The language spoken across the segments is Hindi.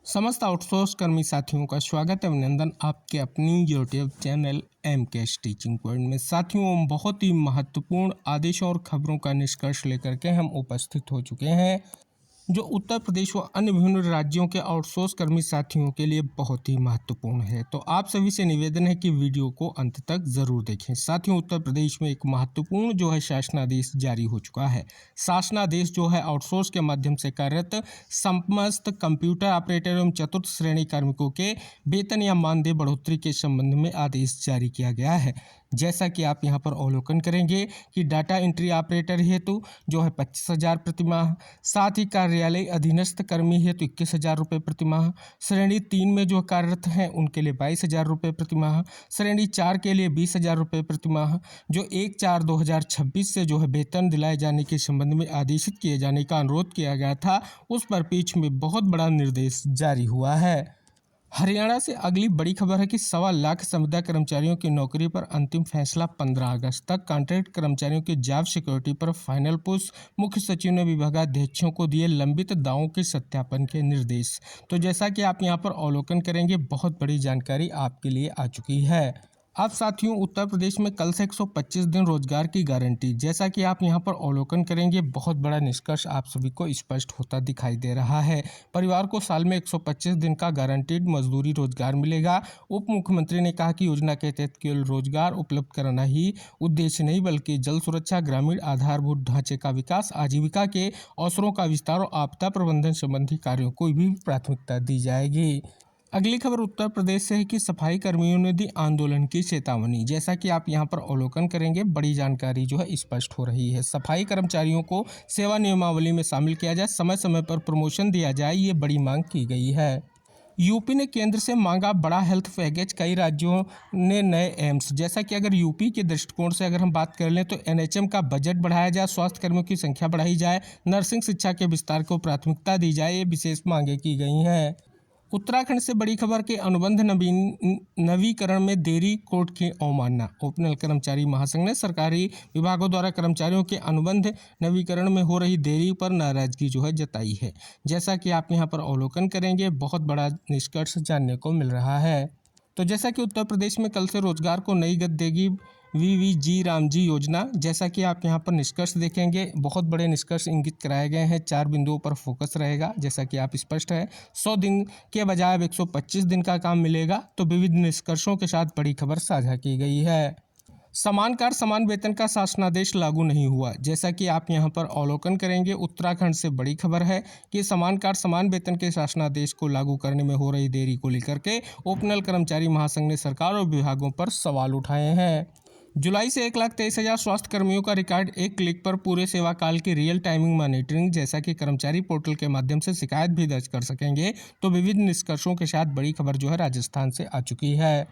समस्त आउटसोर्स कर्मी साथियों का स्वागत है। अभिनंदन आपके अपनी यूट्यूब चैनल एम के टीचिंग पॉइंट में। साथियों, बहुत ही महत्वपूर्ण आदेश और खबरों का निष्कर्ष लेकर के हम उपस्थित हो चुके हैं, जो उत्तर प्रदेश व अन्य विभिन्न राज्यों के आउटसोर्स कर्मी साथियों के लिए बहुत ही महत्वपूर्ण है। तो आप सभी से निवेदन है कि वीडियो को अंत तक जरूर देखें। साथियों, उत्तर प्रदेश में एक महत्वपूर्ण जो है शासनादेश जारी हो चुका है। शासनादेश जो है आउटसोर्स के माध्यम से कार्यरत समस्त कंप्यूटर ऑपरेटर एवं चतुर्थ श्रेणी कार्मिकों के वेतन या मानदेय बढ़ोतरी के संबंध में आदेश जारी किया गया है। जैसा कि आप यहां पर अवलोकन करेंगे कि डाटा एंट्री ऑपरेटर हेतु जो है 25,000 प्रतिमाह, साथ ही कार्यालय अधीनस्थ कर्मी हेतु 21,000 रुपये प्रतिमाह, श्रेणी 3 में जो कार्यरत हैं उनके लिए 22,000 रुपये प्रतिमाह, श्रेणी 4 के लिए 20,000 रुपये प्रतिमाह, जो 1/4/2026 से जो है वेतन दिलाए जाने के संबंध में आदेशित किए जाने का अनुरोध किया गया था, उस पर बीच में बहुत बड़ा निर्देश जारी हुआ है। हरियाणा से अगली बड़ी खबर है कि 1.25 लाख संविदा कर्मचारियों की नौकरी पर अंतिम फैसला 15 अगस्त तक। कॉन्ट्रैक्ट कर्मचारियों की जॉब सिक्योरिटी पर फाइनल पुश। मुख्य सचिव ने विभागाध्यक्षों को दिए लंबित दावों के सत्यापन के निर्देश। तो जैसा कि आप यहां पर अवलोकन करेंगे, बहुत बड़ी जानकारी आपके लिए आ चुकी है। अब साथियों, उत्तर प्रदेश में कल से 125 दिन रोजगार की गारंटी। जैसा कि आप यहां पर अवलोकन करेंगे, बहुत बड़ा निष्कर्ष आप सभी को स्पष्ट होता दिखाई दे रहा है। परिवार को साल में 125 दिन का गारंटीड मजदूरी रोजगार मिलेगा। उप मुख्यमंत्री ने कहा कि योजना के तहत केवल रोजगार उपलब्ध कराना ही उद्देश्य नहीं, बल्कि जल सुरक्षा, ग्रामीण आधारभूत ढांचे का विकास, आजीविका के अवसरों का विस्तार और आपदा प्रबंधन संबंधी कार्यों को भी प्राथमिकता दी जाएगी। अगली खबर उत्तर प्रदेश से है कि सफाई कर्मियों ने दी आंदोलन की चेतावनी। जैसा कि आप यहां पर अवलोकन करेंगे, बड़ी जानकारी जो है स्पष्ट हो रही है। सफाई कर्मचारियों को सेवा नियमावली में शामिल किया जाए, समय समय पर प्रमोशन दिया जाए, ये बड़ी मांग की गई है। यूपी ने केंद्र से मांगा बड़ा हेल्थ पैकेज, कई राज्यों ने नए एम्स। जैसा कि अगर यूपी के दृष्टिकोण से अगर हम बात कर लें तो एनएचएम का बजट बढ़ाया जाए, स्वास्थ्य कर्मियों की संख्या बढ़ाई जाए, नर्सिंग शिक्षा के विस्तार को प्राथमिकता दी जाए, ये विशेष मांगे की गई हैं। उत्तराखंड से बड़ी खबर के अनुबंध नवीकरण में देरी, कोर्ट की अवमानना। ओपनल कर्मचारी महासंघ ने सरकारी विभागों द्वारा कर्मचारियों के अनुबंध नवीकरण में हो रही देरी पर नाराजगी जो है जताई है। जैसा कि आप यहां पर अवलोकन करेंगे, बहुत बड़ा निष्कर्ष जानने को मिल रहा है। तो जैसा कि उत्तर प्रदेश में कल से रोजगार को नई गति देगी वीवीजी रामजी योजना। जैसा कि आप यहां पर निष्कर्ष देखेंगे, बहुत बड़े निष्कर्ष इंगित कराए गए हैं। 4 बिंदुओं पर फोकस रहेगा। जैसा कि आप स्पष्ट है, 100 दिन के बजाय अब 125 दिन का काम मिलेगा। तो विविध निष्कर्षों के साथ बड़ी खबर साझा की गई है। समान कार्य समान वेतन का शासनादेश लागू नहीं हुआ। जैसा कि आप यहां पर अवलोकन करेंगे, उत्तराखंड से बड़ी खबर है कि समान कार्य समान वेतन के शासनादेश को लागू करने में हो रही देरी को लेकर के ओपनल कर्मचारी महासंघ ने सरकार और विभागों पर सवाल उठाए हैं। जुलाई से 1,23,000 स्वास्थ्य कर्मियों का रिकॉर्ड, एक क्लिक पर पूरे सेवा काल की रियल टाइमिंग मॉनिटरिंग। जैसा कि कर्मचारी पोर्टल के माध्यम से शिकायत भी दर्ज कर सकेंगे। तो विविध निष्कर्षों के साथ बड़ी खबर जो है राजस्थान से आ चुकी है।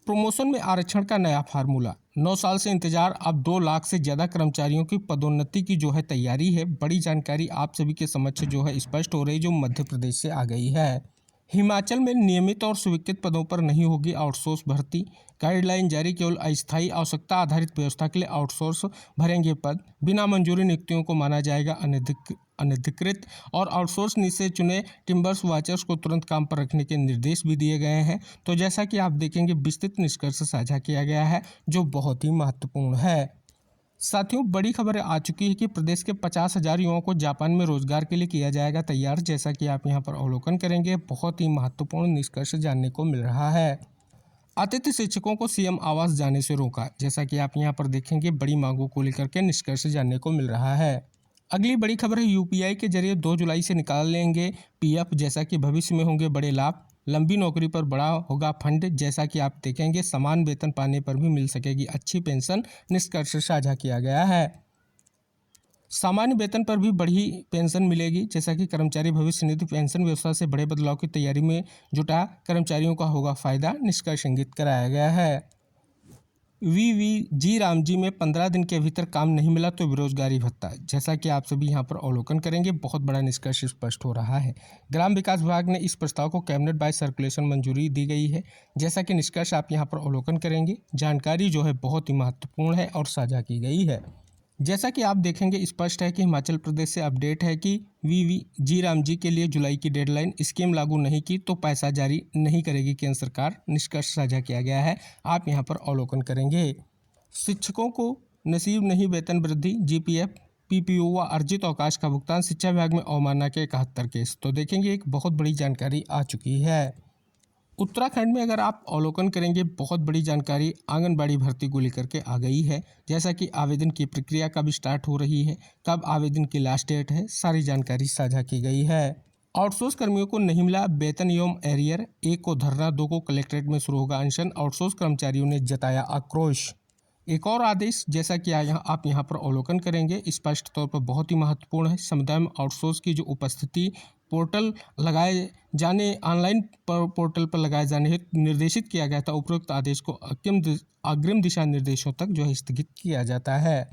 प्रमोशन में आरक्षण का नया फार्मूला। 9 साल से इंतजार, अब 2 लाख से ज़्यादा कर्मचारियों की पदोन्नति की जो है तैयारी है। बड़ी जानकारी आप सभी के समक्ष जो है स्पष्ट हो रही, जो मध्य प्रदेश से आ गई है। हिमाचल में नियमित और स्वीकृत पदों पर नहीं होगी आउटसोर्स भर्ती। गाइडलाइन जारी, केवल अस्थायी आवश्यकता आधारित व्यवस्था के लिए आउटसोर्स भरेंगे पद। बिना मंजूरी नियुक्तियों को माना जाएगा अनधिकृत। और आउटसोर्स नीचे चुने टिम्बर्स वॉचर्स को तुरंत काम पर रखने के निर्देश भी दिए गए हैं। तो जैसा कि आप देखेंगे, विस्तृत निष्कर्ष साझा किया गया है, जो बहुत ही महत्वपूर्ण है। साथियों, बड़ी खबर आ चुकी है कि प्रदेश के 50,000 युवाओं को जापान में रोजगार के लिए किया जाएगा तैयार। जैसा कि आप यहां पर अवलोकन करेंगे, बहुत ही महत्वपूर्ण निष्कर्ष जानने को मिल रहा है। अतिथि शिक्षकों को सीएम आवास जाने से रोका। जैसा कि आप यहां पर देखेंगे, बड़ी मांगों को लेकर के निष्कर्ष जानने को मिल रहा है। अगली बड़ी खबर है, यूपीआई के जरिए 2 जुलाई से निकाल लेंगे पीएफ। जैसा कि भविष्य में होंगे बड़े लाभ। लंबी नौकरी पर बड़ा होगा फंड। जैसा कि आप देखेंगे, समान वेतन पाने पर भी मिल सकेगी अच्छी पेंशन। निष्कर्ष साझा किया गया है। सामान्य वेतन पर भी बढ़ी पेंशन मिलेगी। जैसा कि कर्मचारी भविष्य निधि पेंशन व्यवस्था से बड़े बदलाव की तैयारी में जुटा कर्मचारियों का होगा फायदा। निष्कर्ष इंगित कराया गया है। वीवीजी रामजी में 15 दिन के भीतर काम नहीं मिला तो बेरोजगारी भत्ता। जैसा कि आप सभी यहां पर अवलोकन करेंगे, बहुत बड़ा निष्कर्ष स्पष्ट हो रहा है। ग्राम विकास विभाग ने इस प्रस्ताव को कैबिनेट बाय सर्कुलेशन मंजूरी दी गई है। जैसा कि निष्कर्ष आप यहां पर अवलोकन करेंगे, जानकारी जो है बहुत ही महत्वपूर्ण है और साझा की गई है। जैसा कि आप देखेंगे स्पष्ट है कि हिमाचल प्रदेश से अपडेट है कि वीवी राम जी के लिए जुलाई की डेडलाइन, स्कीम लागू नहीं की तो पैसा जारी नहीं करेगी केंद्र सरकार, निष्कर्ष साझा किया गया है। आप यहां पर अवलोकन करेंगे। शिक्षकों को नसीब नहीं वेतन वृद्धि, जीपीएफ पीपीओ व अर्जित अवकाश का भुगतान, शिक्षा विभाग में अवमानना के 71 केस। तो देखेंगे एक बहुत बड़ी जानकारी आ चुकी है। उत्तराखंड में अगर आप अवलोकन करेंगे, बहुत बड़ी जानकारी आंगनबाड़ी भर्ती को लेकर के आ गई है। जैसा कि आवेदन की प्रक्रिया कब स्टार्ट हो रही है, कब आवेदन की लास्ट डेट है, सारी जानकारी साझा की गई है। आउटसोर्स कर्मियों को नहीं मिला वेतन एवं एरियर, 1 को धरना, 2 को कलेक्ट्रेट में शुरू होगा अनशन, आउटसोर्स कर्मचारियों ने जताया आक्रोश। एक और आदेश जैसा कि आप यहाँ पर अवलोकन करेंगे, स्पष्ट तौर पर बहुत ही महत्वपूर्ण है। समुदाय में आउटसोर्स की जो उपस्थिति पोर्टल लगाए जाने, ऑनलाइन पोर्टल पर लगाए जाने हेतु निर्देशित किया गया था, उपरोक्त आदेश को अग्रिम दिशा निर्देशों तक जो है स्थगित किया जाता है।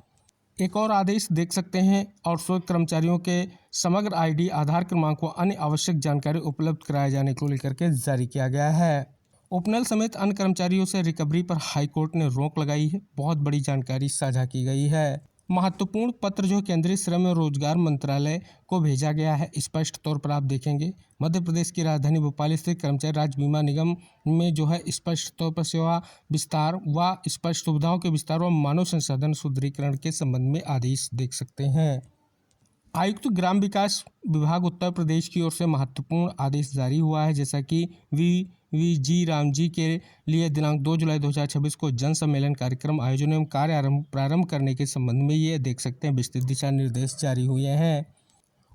एक और आदेश देख सकते हैं, आउटसोर्स कर्मचारियों के समग्र आईडी, आधार क्रमांक व अन्य आवश्यक जानकारी उपलब्ध कराए जाने को लेकर के जारी किया गया है। ओपनल समेत अन्य कर्मचारियों से रिकवरी पर हाईकोर्ट ने रोक लगाई है। बहुत बड़ी जानकारी साझा की गई है। महत्वपूर्ण पत्र जो केंद्रीय श्रम एवं रोजगार मंत्रालय को भेजा गया है, स्पष्ट तौर पर आप देखेंगे। मध्य प्रदेश की राजधानी भोपाल स्थित कर्मचारी राज्य बीमा निगम में जो है स्पष्ट तौर पर सेवा विस्तार व स्पष्ट सुविधाओं के विस्तार व मानव संसाधन सुदृढ़ीकरण के संबंध में आदेश देख सकते हैं। आयुक्त ग्राम विकास विभाग उत्तर प्रदेश की ओर से महत्वपूर्ण आदेश जारी हुआ है। जैसा कि वीवी राम जी के लिए दिनांक 2 जुलाई 2026 को जन सम्मेलन कार्यक्रम आयोजन एवं कार्य प्रारंभ करने के संबंध में ये देख सकते हैं विस्तृत दिशा निर्देश जारी हुए हैं।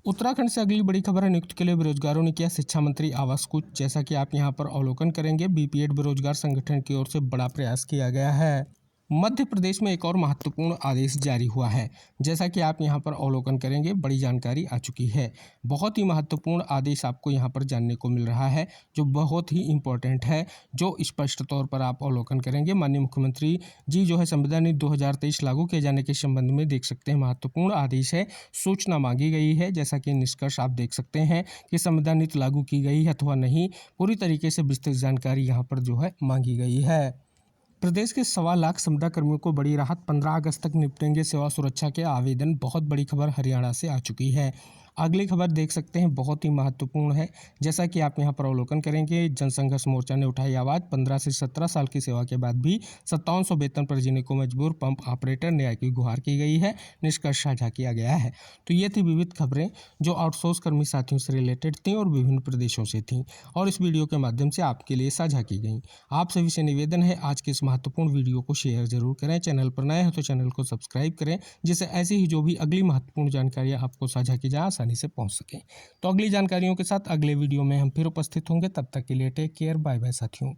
उत्तराखंड से अगली बड़ी खबर है, नियुक्ति के लिए बेरोजगारों ने किया शिक्षा मंत्री आवास कूच। जैसा कि आप यहां पर अवलोकन करेंगे, बीपीएड बेरोजगार संगठन की ओर से बड़ा प्रयास किया गया है। मध्य प्रदेश में एक और महत्वपूर्ण आदेश जारी हुआ है। जैसा कि आप यहां पर अवलोकन करेंगे, बड़ी जानकारी आ चुकी है। बहुत ही महत्वपूर्ण आदेश आपको यहां पर जानने को मिल रहा है, जो बहुत ही इम्पोर्टेंट है, जो स्पष्ट तौर पर आप अवलोकन करेंगे। माननीय मुख्यमंत्री जी जो है संविदा नीति 2023 लागू किए जाने के संबंध में देख सकते हैं महत्वपूर्ण आदेश है। सूचना मांगी गई है। जैसा कि निष्कर्ष आप देख सकते हैं कि संविदा नीति लागू की गई है अथवा नहीं, पूरी तरीके से विस्तृत जानकारी यहाँ पर जो है मांगी गई है। प्रदेश के 1.25 लाख संविदा कर्मियों को बड़ी राहत, 15 अगस्त तक निपटेंगे सेवा सुरक्षा के आवेदन। बहुत बड़ी खबर हरियाणा से आ चुकी है। अगली खबर देख सकते हैं, बहुत ही महत्वपूर्ण है। जैसा कि आप यहां पर अवलोकन करेंगे, जनसंघर्ष मोर्चा ने उठाई आवाज़, 15 से 17 साल की सेवा के बाद भी 5700 वेतन पर जीने को मजबूर, पंप ऑपरेटर न्याय की गुहार की गई है, निष्कर्ष साझा किया गया है। तो ये थी विविध खबरें जो आउटसोर्स कर्मी साथियों से रिलेटेड थी और विभिन्न प्रदेशों से थी, और इस वीडियो के माध्यम से आपके लिए साझा की गई। आप सभी से निवेदन है, आज के इस महत्वपूर्ण वीडियो को शेयर जरूर करें। चैनल पर नए हैं तो चैनल को सब्सक्राइब करें, जिससे ऐसी ही जो भी अगली महत्वपूर्ण जानकारियाँ आपको साझा की जाए आसानी से पहुंच सकें। तो अगली जानकारियों के साथ अगले वीडियो में हम फिर उपस्थित होंगे। तब तक के लिए टेक केयर, बाय बाय साथियों।